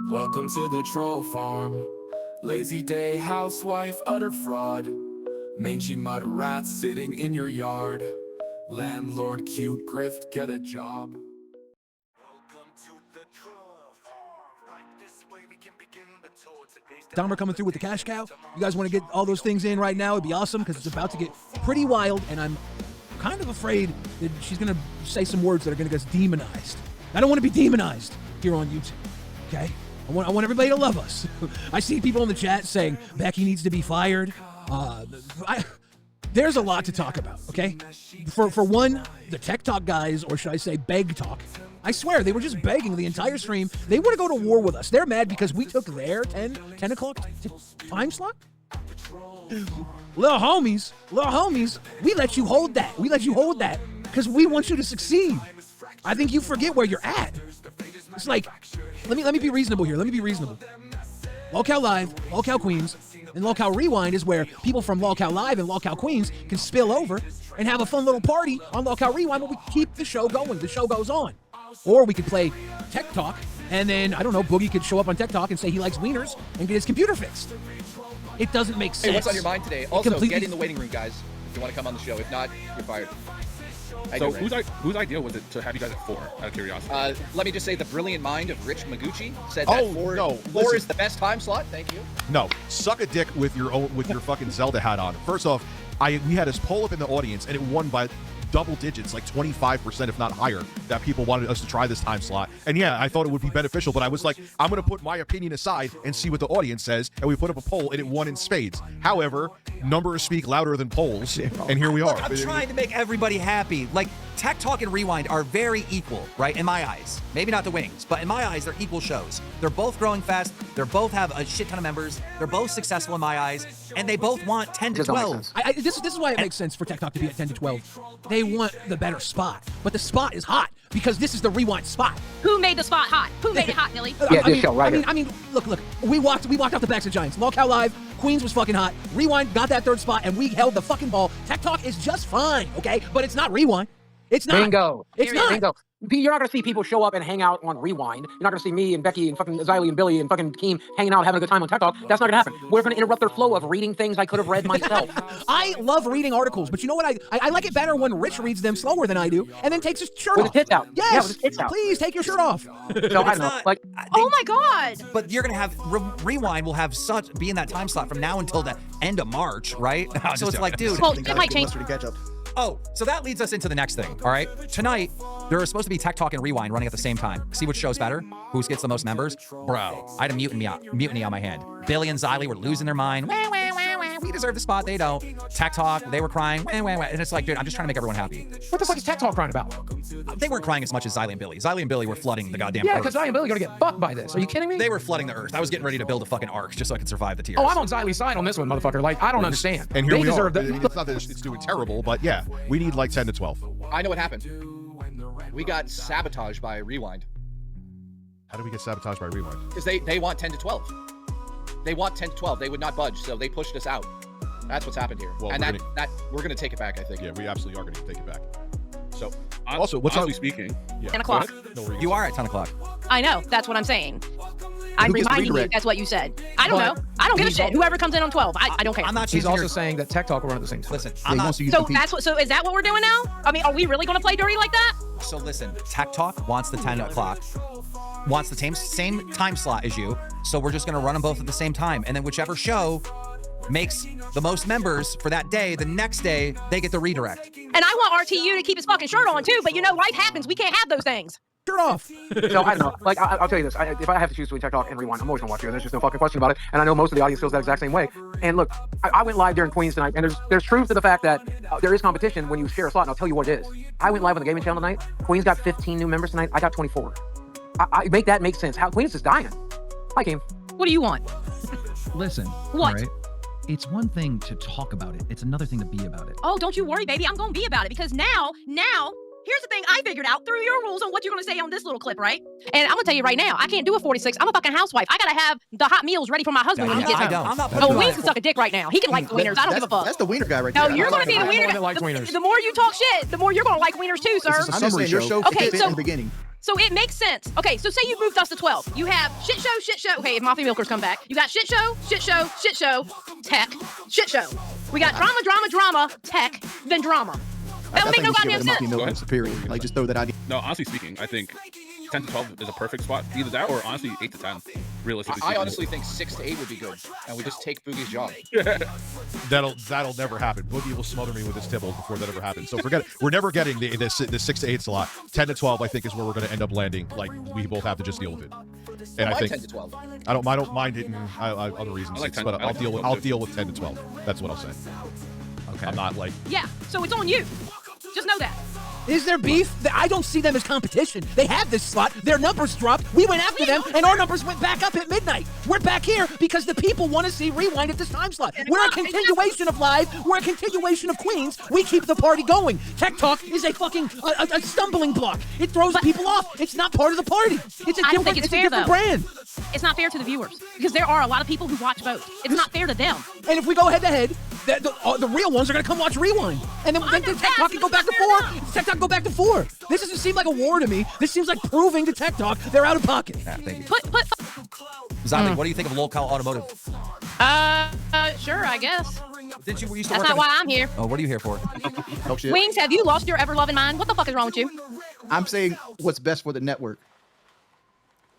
Welcome to the troll farm. Lazy day housewife, utter fraud. Mangy mud rats sitting in your yard. Landlord cute grift, get a job. Welcome to the troll farm. Right this way we can begin the tour. Dahmer coming through with the cash cow. You guys want to get all those things in right now? It'd be awesome because it's about to get pretty wild, and I'm kind of afraid that she's going to say some words that are going to get us demonized. I don't want to be demonized here on YouTube, okay? I want everybody to love us. I see people in the chat saying Becky needs to be fired. There's a lot to talk about, okay? For one, the Tech Talk guys, or should I say Beg Talk, I swear, they were just begging the entire stream. They want to go to war with us. They're mad because we took their 10 o'clock time slot. Little homies, we let you hold that. We let you hold that because we want you to succeed. I think you forget where you're at. It's like, let me be reasonable here. Let me be reasonable. LOLCow Live, LOLCow Queens, and LOLCow Rewind is where people from LOLCow Live and LOLCow Queens can spill over and have a fun little party on LOLCow Rewind where we keep the show going. The show goes on. Or we could play Tech Talk, and then, I don't know, Boogie could show up on Tech Talk and say he likes wieners and get his computer fixed. It doesn't make sense. Hey, what's on your mind today? Also, get in the waiting room, guys, if you want to come on the show. If not, you're fired. So whose idea was it to have you guys at 4, out of curiosity? Let me just say the brilliant mind of Rich Maguchi said that 4 is the best time slot. Thank you. No, suck a dick with your fucking Zelda hat on. First off, we had this poll up in the audience, and it won by double digits, like 25%, if not higher, that people wanted us to try this time slot. And yeah, I thought it would be beneficial, but I was like, I'm going to put my opinion aside and see what the audience says. And we put up a poll, and it won in spades. However, numbers speak louder than polls, and here we are. Look, I'm trying to make everybody happy. Like, Tech Talk and Rewind are very equal, right, in my eyes. Maybe not the Wings, but in my eyes, they're equal shows. They're both growing fast. They both have a shit ton of members. They're both successful in my eyes, and they both want 10 to 12. This is why it makes sense for Tech Talk to be at 10 to 12. They want the better spot, but the spot is hot because this is the Rewind spot. Who made the spot hot? Who made it hot, Billy? Yeah, this show right here. I mean, look. We walked off the backs of giants. LOLCow Live, Queens was fucking hot. Rewind got that third spot, and we held the fucking ball. Tech Talk is just fine, okay? But it's not Rewind. It's not. Bingo. It's not. Bingo. You're not going to see people show up and hang out on Rewind. You're not going to see me and Becky and fucking Xylee and Billy and fucking Keem hanging out having a good time on Tech Talk. That's not going to happen. We're going to interrupt their flow of reading things I could have read myself. I love reading articles, but you know what? I like it better when Rich reads them slower than I do and then takes his shirt with off. With his tits out. Yes. Yeah, with his tits out. Please take your shirt off. So I don't know. Like, oh my God. But you're going to have Rewind will have be in that time slot from now until the end of March, right? So it's like, dude. Well, it might change. Oh, so that leads us into the next thing, all right? Tonight, there are supposed to be Tech Talk and Rewind running at the same time. See which show's better? Who gets the most members? Bro, I had a mutiny on my hand. Billy and Xylee were losing their mind. Wah, wah, wah, wah. We deserve the spot, they don't. Tech Talk, they were crying. Wah, wah, wah. And it's like, dude, I'm just trying to make everyone happy. what the fuck is Tech Talk crying about? They weren't crying as much as Xylee and Billy. Xylee and Billy were flooding the goddamn Yeah, earth. because Xylee and Billy are going to get fucked by this. Are you kidding me? They were flooding the earth. I was getting ready to build a fucking ark just so I could survive the tears. Oh, I'm on Xylee's side on this one, motherfucker. Like, I don't understand. And here they we deserve are. that. I mean, it's not that it's doing terrible, but yeah, we need like 10 to 12. I know what happened. We got sabotaged by Rewind. How do we get sabotaged by Rewind? Because they want 10 to 12. They want 10 to 12. They would not budge, so they pushed us out. That's what's happened here. Well, and we're gonna take it back, I think. Yeah, we absolutely are going to take it back. So, also, what's honestly speaking? Yeah. 10 o'clock. You are at 10 o'clock. I know. That's what I'm saying. I'm reminding you that's what you said. I don't know. I don't give a shit. Whoever comes in on 12, I don't care. I'm not. He's also saying that Tech Talk will run at the same time. Listen, I'm not. So is that what we're doing now? I mean, are we really going to play dirty like that? So listen, Tech Talk wants the 10 o'clock, wants the same time slot as you. So we're just going to run them both at the same time, and then whichever show makes the most members for that day, the next day they get the redirect. And I want RTU to keep his fucking shirt on too, but you know, life happens. We can't have those things. Shirt off. So I don't know. Like, I'll tell you this. If I have to choose between Tech Talk and Rewind, I'm always going to watch you. There's just no fucking question about it. And I know most of the audience feels that exact same way. And look, I went live during Queens tonight, and there's truth to the fact that there is competition when you share a slot, and I'll tell you what it is. I went live on the gaming channel tonight. Queens got 15 new members tonight. I got 24. I make that make sense. How Queens is dying. Hi, Kim. What do you want? Listen. What? Right? It's one thing to talk about it. It's another thing to be about it. Oh, don't you worry, baby. I'm going to be about it because now, here's the thing I figured out through your rules on what you're going to say on this little clip, right? And I'm going to tell you right now, I can't do a 46. I'm a fucking housewife. I got to have the hot meals ready for my husband when he gets home. I'm not Oh, Wings can suck a dick right now. He can like wieners. I don't give a fuck. That's the wiener guy right No, there. you're going to be the wiener guy. The more you talk shit, the more you're going to like wieners too, sir. I'm just saying, your show okay, fit so in the beginning. So it makes sense. Okay, so say you moved us to 12. You have shit show. Okay, if Mafia Milkers come back, you got shit show, tech, shit show. We got drama, tech, then drama. That would make no goddamn sense. Mafia Milkers superior. Like, just throw that idea. No, honestly speaking, I think 10 to 12 is a perfect spot. Either that or honestly 8 to 10. Realistically, I honestly think 6 to 8 would be good, and we just take Boogie's job. That'll never happen. Boogie will smother me with his tibble before that ever happens. So forget it. We're never getting the 6 to 8 slot. 10 to 12, I think, is where we're going to end up landing. Like, we both have to just deal with it. And I think 10 to 12. I don't mind it in other reasons, like 10, but I like I'll deal with 10 to 12. That's what I'll say. Okay. I'm not like. Yeah, so it's on you. Just know that. Is there beef? I don't see them as competition. They have this slot. Their numbers dropped. We went after them, and our numbers went back up at midnight. We're back here because the people want to see Rewind at this time slot. We're a continuation of Live. We're a continuation of Queens. We keep the party going. Tech Talk is a fucking a stumbling block. It throws people off. It's not part of the party. It's a different brand. It's not fair to the viewers because there are a lot of people who watch both. It's not fair to them. And if we go head-to-head, the real ones are going to come watch Rewind. And then Tech Talk can go back to 4. Tech Talk go back to 4. This doesn't seem like a war to me. This seems like proving to Tech Talk they're out of pocket. Yeah, thank you. Put Zali, what do you think of LOLCow Automotive? sure, I guess. Didn't you used to That's work not why I'm here. Oh, what are you here for? Oh, shit. Wings, have you lost your ever-loving mind? What the fuck is wrong with you? I'm saying what's best for the network.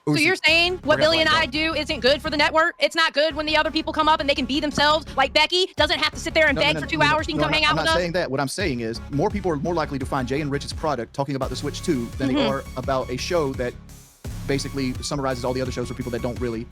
So you're saying what Billy and I do isn't good for the network? It's not good when the other people come up and they can be themselves? Like Becky doesn't have to sit there and beg for 2 hours. She can come hang out with us? I'm not saying that. What I'm saying is more people are more likely to find Jay and Rich's product talking about the Switch 2 than they are about a show that basically summarizes all the other shows for people that don't really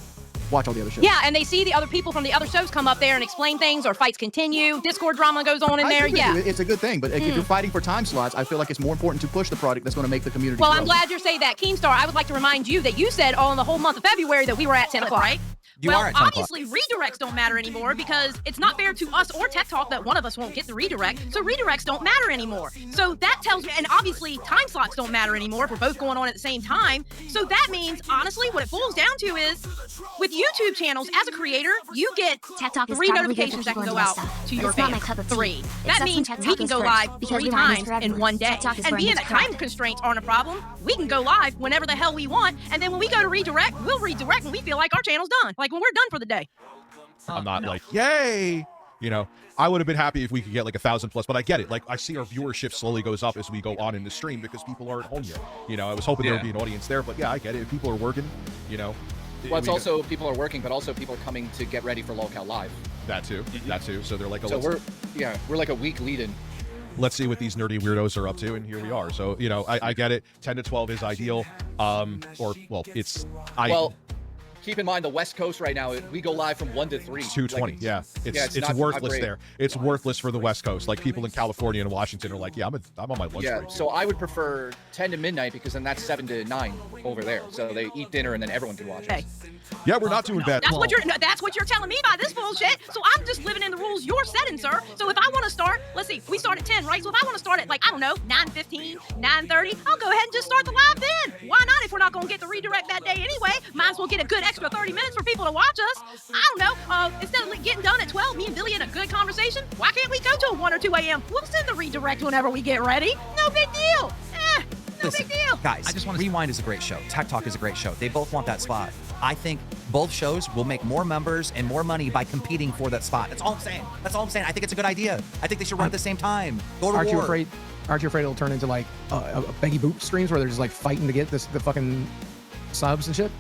watch all the other shows. Yeah, and they see the other people from the other shows come up there and explain things, or fights continue, Discord drama goes on in there. Yeah, it's a good thing, but if you're fighting for time slots, I feel like it's more important to push the product that's going to make the community Well, grow. I'm glad you're saying that. Keemstar, I would like to remind you that you said all in the whole month of February that we were at 10 o'clock, right? You are at 10 o'clock. Obviously, redirects don't matter anymore because it's not fair to us or Tech Talk that one of us won't get the redirect. So redirects don't matter anymore. So that tells me, and obviously time slots don't matter anymore if we're both going on at the same time. So that means, honestly, what it boils down to is, with YouTube channels, as a creator, you get 3 notifications that can go out to your fans. 3. That means we can go live 3 times in one day. And being that time constraints aren't a problem, we can go live whenever the hell we want. And then when we go to redirect, we'll redirect when we feel like our channel's done. Like when we're done for the day. I'm not like, yay! You know, I would have been happy if we could get like 1,000 plus, but I get it. Like, I see our viewership slowly goes up as we go on in the stream because people aren't home yet. You know, I was hoping there would be an audience there, but yeah, I get it. If people are working, you know. Well, it's also people are working, but also people are coming to get ready for LOLCow Live. That too. That too. So they're like, so we're like a week lead in. Let's see what these nerdy weirdos are up to, and here we are. So, you know, I get it. 10 to 12 is ideal. Keep in mind the West Coast right now, we go live from 1 to 3. It's 2:20. Like, yeah, it's not worthless there. It's worthless for the West Coast. Like people in California and Washington are like, yeah, I'm on my lunch break. So I would prefer 10 to midnight because then that's 7 to 9 over there. So they eat dinner and then everyone can watch us. Yeah, we're not doing bad. That's what you're telling me by this bullshit. So I'm just living in the rules you're setting, sir. So if I want to start, let's see, we start at 10, right? So if I want to start at, like, I don't know, 9:15, 9:30, I'll go ahead and just start the live then. Why not? If we're not going to get the redirect that day anyway, might as well get a good extra 30 minutes for people to watch us. I don't know. Instead of getting done at 12, me and Billy in a good conversation, why can't we go to 1 or 2 a.m.? We'll send the redirect whenever we get ready. No big deal. No big deal. Guys, I just want Rewind is a great show. Tech Talk is a great show. They both want that spot. I think both shows will make more members and more money by competing for that spot. That's all I'm saying. That's all I'm saying. I think it's a good idea. I think they should run at the same time. Go to war. Aren't you afraid it'll turn into like a Becky Boop streams where they're just like fighting to get the fucking subs and shit?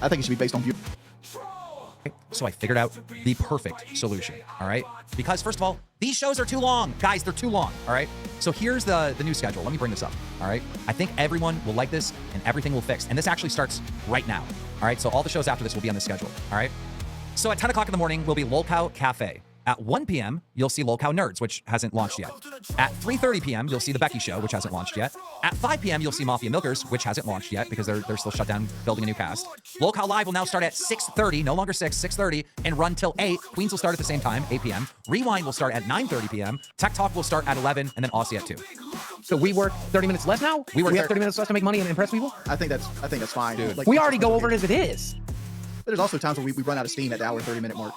I think it should be based on view. So I figured out the perfect solution, all right? Because first of all, these shows are too long. Guys, they're too long, all right? So here's the new schedule. Let me bring this up, all right? I think everyone will like this and everything will fix. And this actually starts right now, all right? So all the shows after this will be on the schedule, all right? So at 10 o'clock in the morning will be LOLCow Cafe. At 1 p.m., you'll see LOLCow Nerds, which hasn't launched yet. At 3:30 p.m., you'll see The Becky Show, which hasn't launched yet. At 5 p.m., you'll see Mafia Milkers, which hasn't launched yet because they're still shut down building a new cast. LOLCow Live will now start at 6:30, no longer 6:30, and run till 8. Queens will start at the same time, 8 p.m. Rewind will start at 9:30 p.m. Tech Talk will start at 11, and then Aussie at 2. So we work 30 minutes less now? We have 30 minutes less to make money and impress people? I think that's fine. Dude. Like, We already go over it as it is. But there's also times where we run out of steam at the hour 30-minute mark.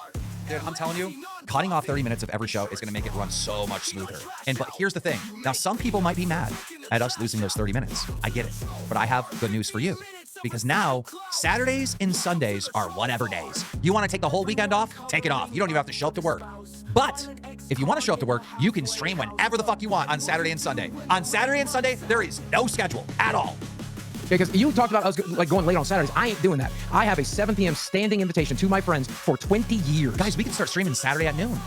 Dude, I'm telling you, cutting off 30 minutes of every show is going to make it run so much smoother. But here's the thing. Now, some people might be mad at us losing those 30 minutes. I get it. But I have good news for you. Because now, Saturdays and Sundays are whatever days. You want to take the whole weekend off? Take it off. You don't even have to show up to work. But if you want to show up to work, you can stream whenever the fuck you want on Saturday and Sunday. On Saturday and Sunday, there is no schedule at all. Because you talked about us like going late on Saturdays. I ain't doing that. I have a 7 p.m. standing invitation to my friends for 20 years. Guys, we can start streaming Saturday at noon.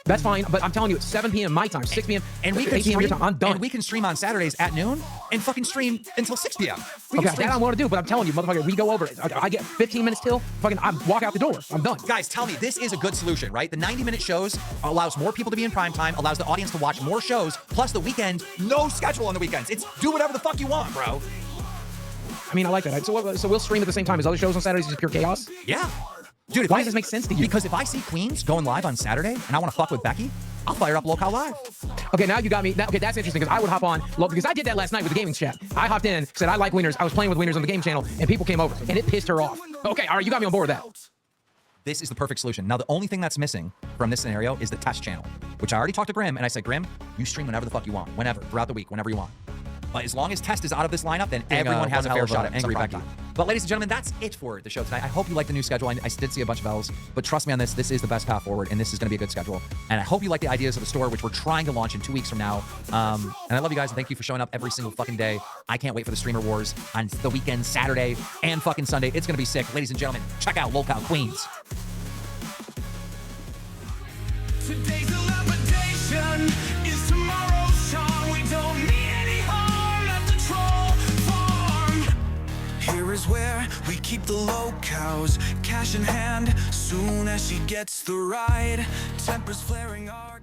That's fine, but I'm telling you, it's 7 p.m. my time, 6 p.m. and we can 8 p.m. your time. I'm done. And we can stream on Saturdays at noon and fucking stream until 6 p.m. Okay, that I want to do, but I'm telling you, motherfucker, we go over it. I get 15 minutes till, fucking, I walk out the door. I'm done. Guys, tell me, this is a good solution, right? The 90-minute shows allows more people to be in prime time, allows the audience to watch more shows, plus the weekend, no schedule on the weekends. It's do whatever the fuck you want, bro. I mean, I like that. So we'll stream at the same time as other shows on Saturdays, just pure chaos? Yeah. Dude, why does this make sense to you? Because if I see Queens going live on Saturday and I want to fuck with Becky, I'll fire up LOLCow Live. Okay, now you got me. Okay, that's interesting because I would hop on, because I did that last night with the gaming chat. I hopped in, said I like wieners. I was playing with wieners on the game channel, and people came over, and it pissed her off. Okay, all right, you got me on board with that. This is the perfect solution. Now, the only thing that's missing from this scenario is the test channel, which I already talked to Grim, and I said, Grim, you stream whenever the fuck you want, whenever, throughout the week, whenever you want. But as long as Test is out of this lineup, then everyone has a fair shot at Angry Becky. But ladies and gentlemen, that's it for the show tonight. I hope you like the new schedule. I did see a bunch of L's, but trust me on this, this is the best path forward, and this is going to be a good schedule. And I hope you like the ideas of the store, which we're trying to launch in 2 weeks from now. And I love you guys, and thank you for showing up every single fucking day. I can't wait for the Streamer Wars on the weekend, Saturday and fucking Sunday. It's going to be sick. Ladies and gentlemen, check out LOLCow Queens. Today's dilapidation is tomorrow's song. We don't need any harm at the troll farm. Here is where we keep the lolcows, cash in hand, soon as she gets the ride. Tempers flaring, our